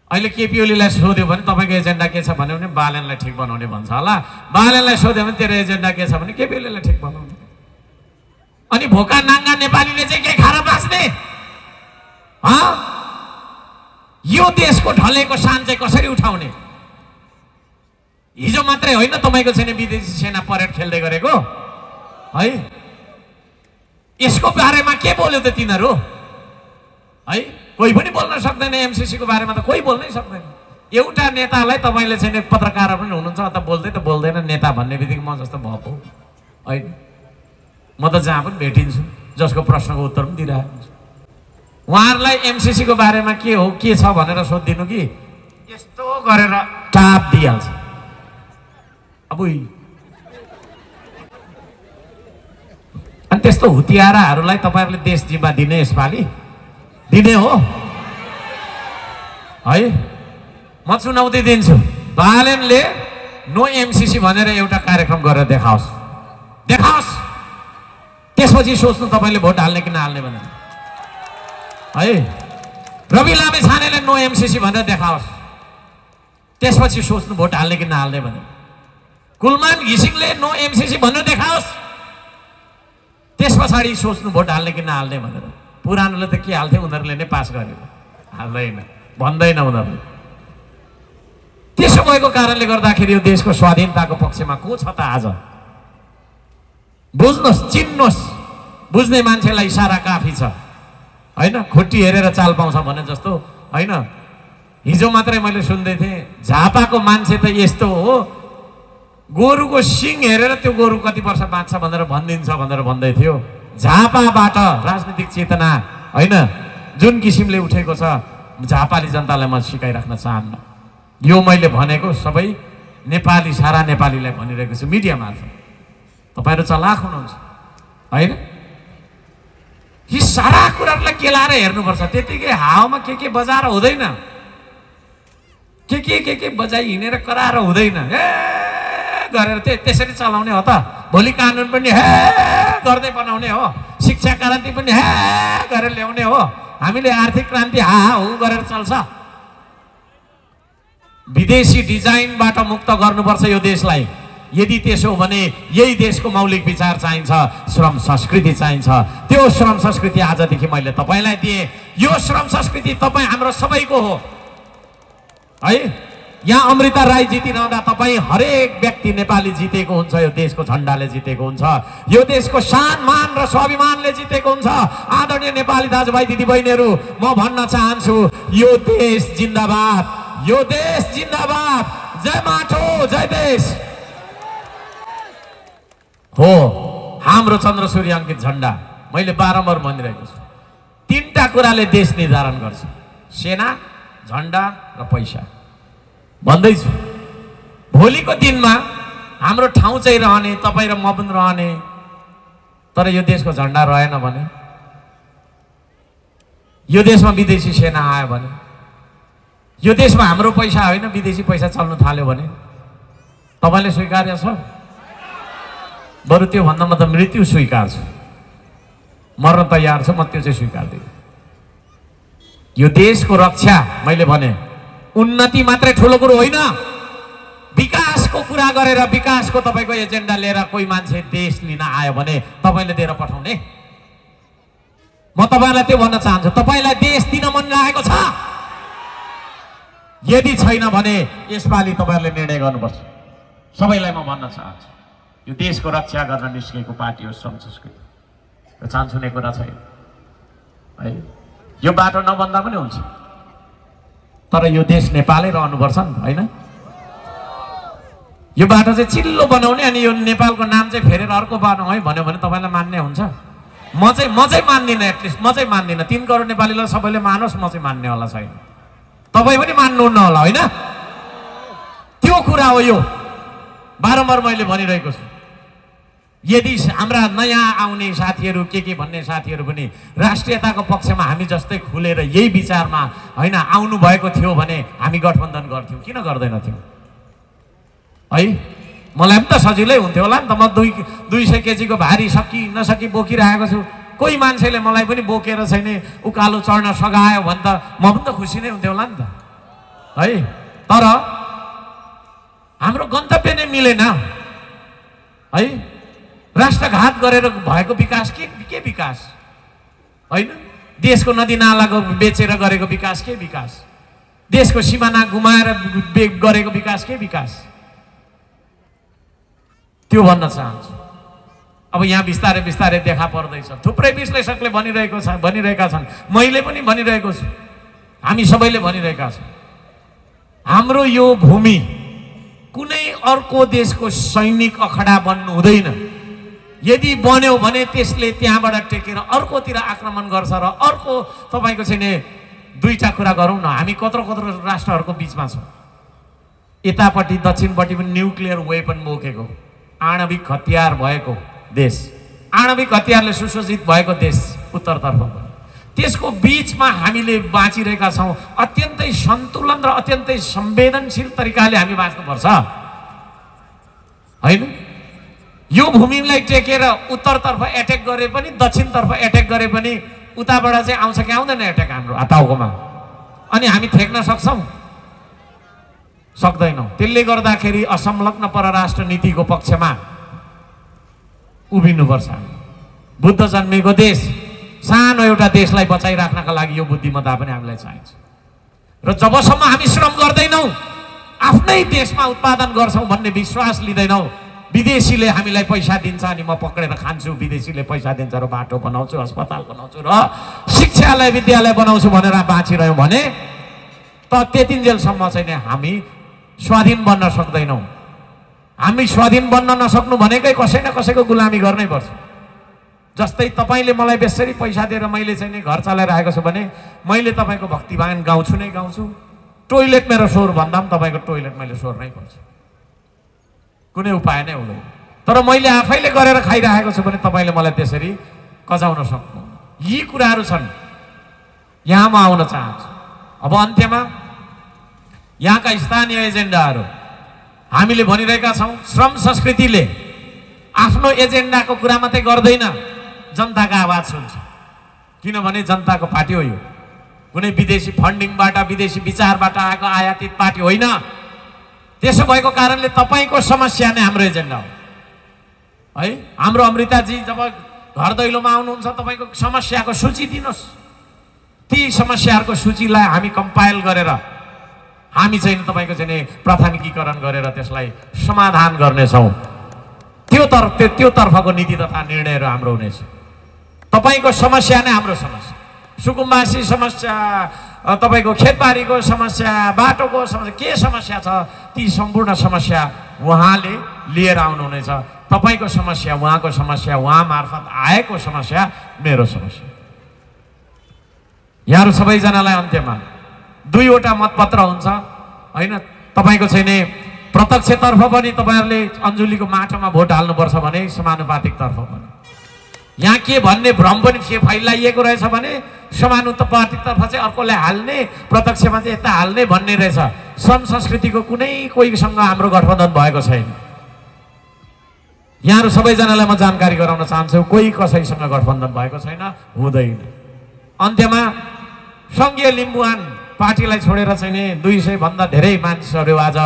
अहिले केपी ओलीलाई सोध्यो भने तपाईँको एजेन्डा के छ भन्यो भने बालनलाई ठिक बनाउने भन्छ होला। बालनलाई सोध्यो भने तेरो एजेन्डा के छ भने केपी ओलीलाई ठिक बनाउने। अनि भोका नाङ्गा नेपालीले चाहिँ के खाएर बाँच्ने? यो देशको ढलेको शान चाहिँ कसरी उठाउने? हिजो मात्रै होइन तपाईँको छैन विदेशी सेना परेड खेल्दै गरेको है। यसको बारेमा के बोल्यो त तिनीहरू है? कोही पनि बोल्न सक्दैन। एमसीसी को बारेमा त कोही बोल्नै सक्दैन। एउटा नेतालाई तपाईँले चाहिँ पत्रकार पनि हुनुहुन्छ, त बोल्दै त बोल्दैन नेता भन्ने बित्तिकै म जस्तो भएको होइन। म त जहाँ पनि भेटिन्छु, जसको प्रश्नको उत्तर पनि दिइरहेको छु। उहाँहरूलाई एमसीसी को बारेमा के हो के छ भनेर सोधिदिनु कि यस्तो गरेर टाप दिइहाल्छ। अब अनि त्यस्तो हुतियाराहरूलाई तपाईँहरूले देश जिम्मा दिने यसपालि दिने हो है? म चुनौती दिन्छु, बालनले नो एमसीसी भनेर एउटा कार्यक्रम गरेर देखाओस्, देखाओस्। त्यसपछि सोच्नु तपाईँले भोट हाल्ने कि नहाल्ने भनेर है। रवि लामे छानेले नो एमसीसी भनेर देखाओस्, त्यसपछि सोच्नु भोट हाल्ने कि नहाल्ने भनेर। कुलमान घिसिङले नो एमसीसी भनेर देखाओस्, त्यस पछाडि सोच्नु भोट हाल्ने कि नहाल्ने भनेर। पुरानोले त के हाल्थे? उनीहरूले नै पास गरेको, हाल्दैन भन्दैन उनीहरूले। त्यसो भएको कारणले गर्दाखेरि यो देशको स्वाधीनताको पक्षमा को छ त आज? बुझ्नुहोस्, चिन्नुहोस्। बुझ्ने मान्छेलाई इसारा काफी छ होइन। खुट्टी हेरेर चाल पाउँछ भने जस्तो होइन। हिजो मात्रै मैले सुन्दै थिएँ, झापाको मान्छे त यस्तो हो, गोरुको सिङ हेरेर त्यो गोरु कति वर्ष बाँच्छ भनेर भनिदिन्छ भनेर भन्दै थियो। झापाबाट राजनीतिक चेतना होइन जुन किसिमले उठेको छ, झापाली जनतालाई म सिकाइराख्न चाहन्न। यो मैले भनेको सबै नेपाली, सारा नेपालीलाई भनिरहेको छु मिडिया मार्फत। तपाईँहरू चलाख हुनुहुन्छ होइन। यी सारा कुराहरूलाई केलाएर हेर्नुपर्छ। त्यतिकै हावामा के बजाएर हुँदैन, के बजाइ हिँडेर कराएर हुँदैन। गरेर त्यसरी चलाउने हो त? भोलि कानुन पनि हे गर्दै बनाउने हो, शिक्षा क्रान्ति पनि हे गरेर ल्याउने हो। हामीले आर्थिक क्रान्ति हु गरेर चल्छ। विदेशी डिजाइनबाट मुक्त गर्नुपर्छ यो देशलाई। यदि त्यसो हो भने यही देशको मौलिक विचार चाहिन्छ, श्रम संस्कृति चाहिन्छ। त्यो श्रम संस्कृति आजदेखि मैले तपाईँलाई दिएँ। यो श्रम संस्कृति तपाईँ हाम्रो सबैको हो है। यहाँ अमृता राई जितिरहँदा तपाईँ हरेक व्यक्ति नेपाली जितेको हुन्छ, यो देशको झन्डाले जितेको हुन्छ, यो देशको शान मान र स्वाभिमानले जितेको हुन्छ। आदरणीय नेपाली दाजुभाइ दिदीबहिनीहरू, म भन्न चाहन्छु, यो देश जिन्दाबाद, यो देश जिन्दाबाद। जय माटो जय देश हो हाम्रो चन्द्र सूर्य अङ्कित झन्डा। मैले बारम्बार भनिरहेको छु, 3टा कुराले देश निर्धारण गर्छ, सेना, झन्डा र पैसा। भन्दैछु भोलिको दिनमा हाम्रो ठाउँ चाहिँ रहने, तपाईँ र म पनि रहने, तर यो देशको झन्डा रहेन भने, यो देशमा विदेशी सेना आयो भने, यो देशमा हाम्रो पैसा होइन विदेशी पैसा चल्न थाल्यो भने तपाईँले स्वीकार्य छ? बरु त्योभन्दा म त मृत्यु स्वीकार्छु, मर्न तयार छु, म त्यो चाहिँ स्वीकार्दिनँ। यो देशको रक्षा मैले भने उन्नति मात्रै ठुलो कुरो होइन, विकासको कुरा गरेर विकासको तपाईँको एजेन्डा लिएर कोही मान्छे देश लिन आयो भने तपाईँले दिएर पठाउने। म तपाईँलाई त्यो भन्न चाहन्छु, तपाईँलाई देश दिन मन लागेको छ? यदि छैन भने यसपालि तपाईँहरूले निर्णय गर्नुपर्छ। सबैलाई म भन्न चाहन्छु, यो देशको रक्षा गर्न निस्केको पार्टी हो श्रम संस्कृति। र चान्सुने कुरा छैन है। यो बाटो नबन्दा पनि हुन्छ, तर यो देश नेपालै रहनुपर्छ नि, होइन? यो बाटो चाहिँ चिल्लो बनाउने अनि यो नेपालको नाम चाहिँ फेरेर अर्को बनाऊ है भन्यो भने तपाईँलाई मान्ने हुन्छ? म चाहिँ मान्दिनँ, एटलिस्ट म चाहिँ मान्दिनँ। 3 करोड नेपालीलाई सबैले मानोस्, म चाहिँ मान्नेवाला छैन। तपाईँ पनि मान्नुहुन्न होला, होइन? त्यो कुरा हो यो। बारम्बार मैले भनिरहेको छु, यदि हाम्रा नयाँ आउने साथीहरू के भन्ने साथीहरू पनि राष्ट्रियताको पक्षमा हामी जस्तै खुलेर यही विचारमा होइन आउनु भएको थियो भने हामी गठबन्धन गर्थ्यौँ, किन गर्दैनथ्यौँ है? मलाई पनि त सजिलै हुन्थ्यो होला नि त। म 200 केजीको भारी नसकी बोकिरहेको छु, कोही मान्छेले मलाई पनि बोकेर छैन उकालो चढ्न सघायो भने त म पनि त खुसी नै हुन्थ्यो होला नि त है। तर हाम्रो गन्तव्य नै मिलेन है। राष्ट्रघात गरेर भएको विकास के विकास होइन? देशको नदी नालाको बेचेर गरेको विकास के विकास? देशको सिमाना गुमाएर गरेको विकास के विकास? त्यो भन्न चाहन्छु। अब यहाँ बिस्तारै बिस्तारै देखा पर्दैछ। थुप्रै विश्लेषकले भनिरहेका छन्, मैले पनि भनिरहेको छु, हामी सबैले भनिरहेका छौँ, हाम्रो यो भूमि कुनै अर्को देशको सैनिक अखडा बन्नु हुँदैन। यदि बन्यो भने त्यसले त्यहाँबाट टेकेर अर्कोतिर आक्रमण गर्छ र अर्को तपाईँको चाहिँ नि दुईटा कुरा गरौँ न, हामी कत्रो राष्ट्रहरूको बिचमा छौँ। यतापट्टि दक्षिणपट्टि पनि न्युक्लियर वेपन बोकेको आणविक हतियार भएको देश, आणविक हतियारले सुसज्जित भएको देश उत्तरतर्फ पनि, त्यसको बिचमा हामीले बाँचिरहेका छौँ। अत्यन्तै सन्तुलन र अत्यन्तै संवेदनशील तरिकाले हामी बाँच्नुपर्छ होइन? यो भूमिलाई टेकेर उत्तरतर्फ एट्याक गरे पनि दक्षिणतर्फ एट्याक गरे पनि उताबाट चाहिँ आउँछ कि आउँदैन एट्याक हाम्रो टाउकोमा? अनि हामी थेक्न सक्छौँ? सक्दैनौँ। त्यसले गर्दाखेरि असंलग्न परराष्ट्र नीतिको पक्षमा उभिनुपर्छ। बुद्ध जन्मेको देश, सानो एउटा देशलाई बचाइराख्नका लागि यो बुद्धिमत्ता पनि हामीलाई चाहिन्छ। र जबसम्म हामी श्रम गर्दैनौँ, आफ्नै देशमा उत्पादन गर्छौँ भन्ने विश्वास लिँदैनौँ, विदेशीले हामीलाई पैसा दिन्छ अनि म पक्रेर खान्छु, विदेशीले पैसा दिन्छ र बाटो बनाउँछु, अस्पताल बनाउँछु र शिक्षालय विद्यालय बनाउँछु भनेर बाँचिरह्यौँ भने त त्यतिन्जेलसम्म चाहिँ हामी स्वाधीन बन्न सक्दैनौँ। हामी स्वाधीन बन्न नसक्नु भनेकै कसै न कसैको गुलामी गर्नै पर्छ। जस्तै तपाईँले मलाई बेसरी पैसा दिएर मैले चाहिँ नि घर चलाइरहेको छु भने मैले तपाईँको भक्तिगान गाउँछु नै गाउँछु, टोइलेट मेरो स्वर भन्दा पनि तपाईँको टोइलेट मैले स्वर्नै पर्छ, कुनै उपाय नै हुँदैन। तर मैले आफैले गरेर खाइरहेको छु भने तपाईँले मलाई त्यसरी कजाउन सक्नु। यी कुराहरू छन्, यहाँ म आउन चाहन्छु। अब अन्त्यमा यहाँका स्थानीय एजेन्डाहरू हामीले भनिरहेका छौँ। श्रम संस्कृतिले आफ्नो एजेन्डाको कुरा मात्रै गर्दैन, जनताको आवाज सुन्छ। किनभने जनताको पार्टी हो यो, कुनै विदेशी फन्डिङबाट विदेशी विचारबाट आएको आयातित पार्टी होइन। त्यसो भएको कारणले तपाईँको समस्या नै हाम्रो एजेन्डा हो है। हाम्रो अमृताजी जब घर दैलोमा आउनुहुन्छ तपाईँको समस्याको सूची दिनुहोस्, ती समस्याहरूको सूचीलाई हामी कम्पाइल गरेर हामी चाहिँ तपाईँको चाहिँ प्राथमिकीकरण गरेर त्यसलाई समाधान गर्नेछौँ। त्यो तर्फको नीति तथा निर्णयहरू हाम्रो हुनेछ। तपाईँको समस्या नै हाम्रो समस्या, सुकुम्बासी समस्या, तपाईँको खेतबारीको समस्या, बाटोको समस्या, के समस्या छ ती सम्पूर्ण समस्या उहाँले लिएर आउनुहुनेछ। तपाईँको समस्या उहाँको समस्या, उहाँ मार्फत आएको समस्या मेरो समस्या। यहाँहरू सबैजनालाई अन्त्यमा 2वटा मतपत्र हुन्छ होइन? तपाईँको चाहिँ नि प्रत्यक्षतर्फ पनि तपाईँहरूले अञ्जुलीको माटोमा भोट हाल्नुपर्छ भने समानुपातिकतर्फ पनि। यहाँ के भन्ने भ्रम पनि फैलाइएको रहेछ भने समानुपातिकतर्फ चाहिँ अर्कोलाई हाल्ने, प्रत्यक्षमा चाहिँ यता हाल्ने भन्ने रहेछ। श्रम संस्कृतिको कुनै कोहीसँग हाम्रो गठबन्धन भएको छैन। यहाँहरू सबैजनालाई म जानकारी गराउन चाहन्छु, कोही कसैसँग गठबन्धन भएको छैन, हुँदैन। अन्त्यमा सङ्घीय लिम्बुवान पार्टीलाई छोडेर चाहिँ नि 200 भन्दा धेरै मानिसहरू आज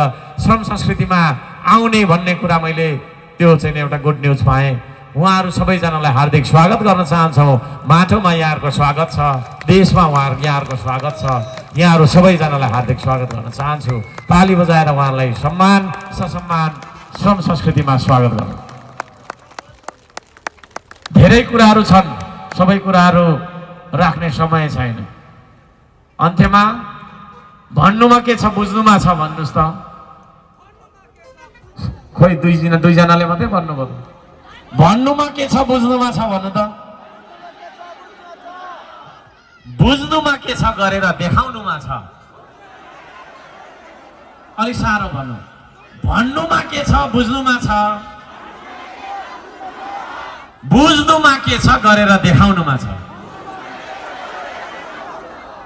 श्रम संस्कृतिमा आउने भन्ने कुरा मैले त्यो चाहिँ एउटा गुड न्युज पाएँ। उहाँहरू सबैजनालाई हार्दिक स्वागत गर्न चाहन्छौँ। माटोमा यहाँहरूको स्वागत छ, देशमा यहाँहरूको स्वागत छ। यहाँहरू सबैजनालाई हार्दिक स्वागत गर्न चाहन्छु। ताली बजाएर उहाँलाई सम्मान ससम्मान श्रम संस्कृतिमा स्वागत गर्नु। धेरै कुराहरू छन्, सबै कुराहरू राख्ने समय छैन। अन्त्यमा भन्नुमा के छ बुझ्नुमा छ भन्नुहोस् त। खोइ दुईजनाले मात्रै भन्नुभयो। भन्नुमा के छ बुझ्नुमा छ भन्नु त। बुझ्नुमा के छ गरेर देखाउनुमा छ। अलिक साह्रो भन्नु। भन्नुमा के छ बुझ्नुमा छ। बुझ्नुमा के छ गरेर देखाउनुमा छ।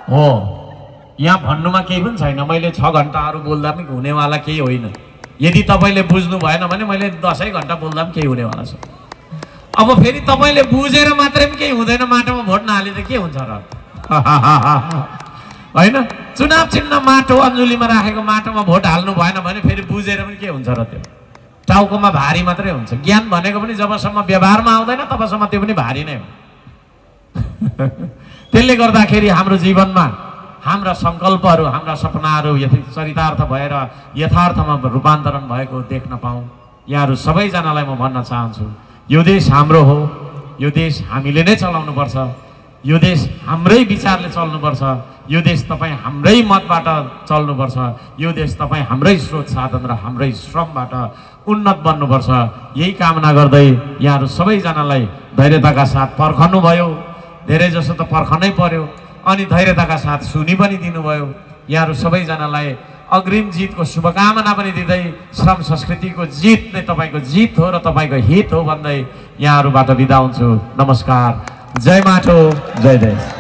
हो, यहाँ भन्नुमा केही पनि छैन। मैले 6 घन्टाहरू बोल्दा पनि हुनेवाला केही होइन। यदि तपाईँले बुझ्नु भएन भने मैले 10 घन्टा बोल्दा पनि केही हुनेवाला छ। अब फेरि तपाईँले बुझेर मात्रै पनि केही हुँदैन, माटोमा भोट नहाले त के हुन्छ र? होइन, चुनाव चिन्ह माटो अञ्जुलीमा राखेको माटोमा भोट हाल्नु भएन भने फेरि बुझेर पनि के हुन्छ र? त्यो टाउकोमा भारी मात्रै हुन्छ। ज्ञान भनेको पनि जबसम्म व्यवहारमा आउँदैन तबसम्म त्यो पनि भारी नै हो। त्यसले गर्दाखेरि हाम्रो जीवनमा हाम्रा सङ्कल्पहरू, हाम्रा सपनाहरू चरितार्थ भएर यथार्थमा रूपान्तरण भएको देख्न पाऊँ। यहाँहरू सबैजनालाई म भन्न चाहन्छु, यो देश हाम्रो हो, यो देश हामीले नै चलाउनुपर्छ, यो देश हाम्रै विचारले चल्नुपर्छ, यो देश तपाईँ हाम्रै मतबाट चल्नुपर्छ, यो देश तपाईँ हाम्रै स्रोत साधन र हाम्रै श्रमबाट उन्नत बन्नुपर्छ। यही कामना गर्दै यहाँहरू सबैजनालाई धैर्यताका साथ पर्खनुभयो। धेरै जसो त पर्खनै पर्यो, अनि धैर्यताका साथ सुनि पनि दिनुभयो। यहाँहरू सबैजनालाई अग्रिम जितको शुभकामना पनि दिँदै श्रम संस्कृतिको जित नै तपाईँको जित हो र तपाईँको हित हो भन्दै यहाँहरूबाट बिदा हुन्छु। नमस्कार। जय माटो, जय देश।